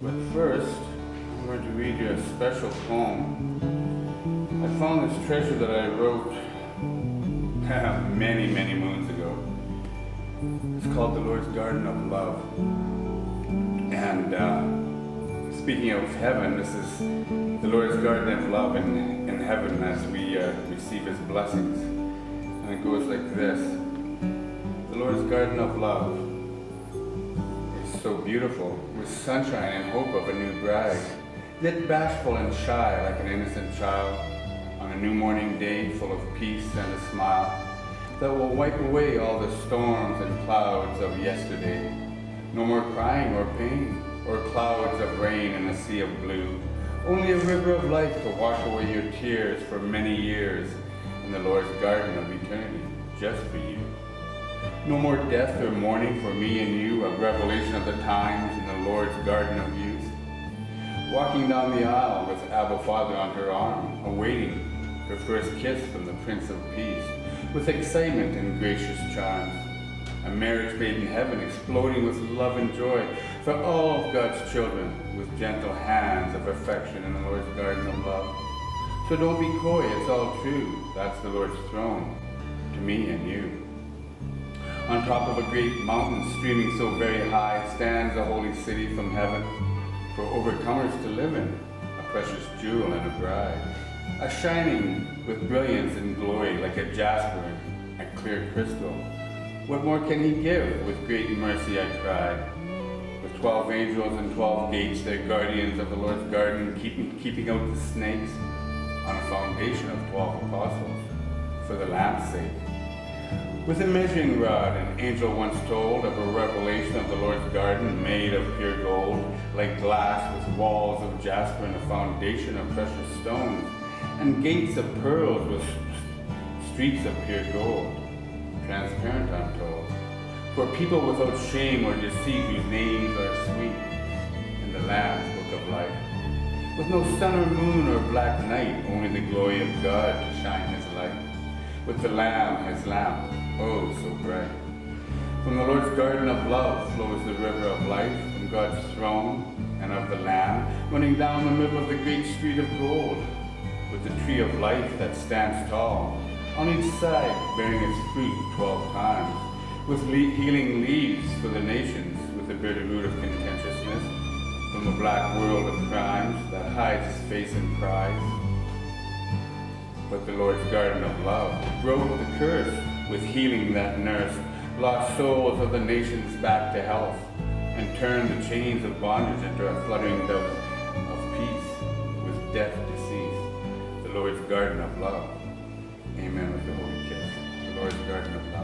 But first, I'm going to read you a special poem. I found this treasure that I wrote many, many moons ago. It's called The Lord's Garden of Love. And speaking of heaven, this is the Lord's Garden of Love in heaven as we receive His blessings. And it goes like this. The Lord's Garden of Love is so beautiful, with sunshine and hope of a new bride, yet bashful and shy like an innocent child, on a new morning day full of peace and a smile that will wipe away all the storms and clouds of yesterday. No more crying or pain, or clouds of rain in a sea of blue. Only a river of life to wash away your tears for many years in the Lord's garden of eternity, just for you. No more death or mourning for me and you, a revelation of the times in the Lord's garden of youth. Walking down the aisle with Abba Father on her arm, awaiting her first kiss from the Prince of Peace, with excitement and gracious charms. A marriage made in heaven, exploding with love and joy for all of God's children, with gentle hands of affection in the Lord's garden of love. So don't be coy, it's all true. That's the Lord's throne, to me and you. On top of a great mountain streaming so very high stands a holy city from heaven for overcomers to live in, a precious jewel and a bride, a shining with brilliance and glory like a jasper and clear crystal. What more can He give? With great mercy I cried. With 12 angels and 12 gates, they're guardians of the Lord's garden, keeping out the snakes on a foundation of 12 apostles for the Lamb's sake. With a measuring rod, an angel once told of a revelation of the Lord's garden made of pure gold, like glass with walls of jasper and a foundation of precious stones, and gates of pearls with streets of pure gold. Transparent, I'm told, for people without shame or deceit whose names are sweet in the Lamb's book of life. With no sun or moon or black night, only the glory of God to shine His light. With the Lamb, His lamp, oh, so bright. From the Lord's garden of love flows the river of life, from God's throne and of the Lamb, running down the middle of the great street of gold, with the tree of life that stands tall, on each side bearing its fruit 12 times, with healing leaves for the nations, with the bitter root of contentiousness, from the black world of crimes that hides His face in pride. But the Lord's garden of love broke the curse with healing that nursed lost souls of the nations back to health, and turned the chains of bondage into a fluttering dove of peace, with death deceased. The Lord's garden of love. Amen with the holy kiss. The Lord's garden of love.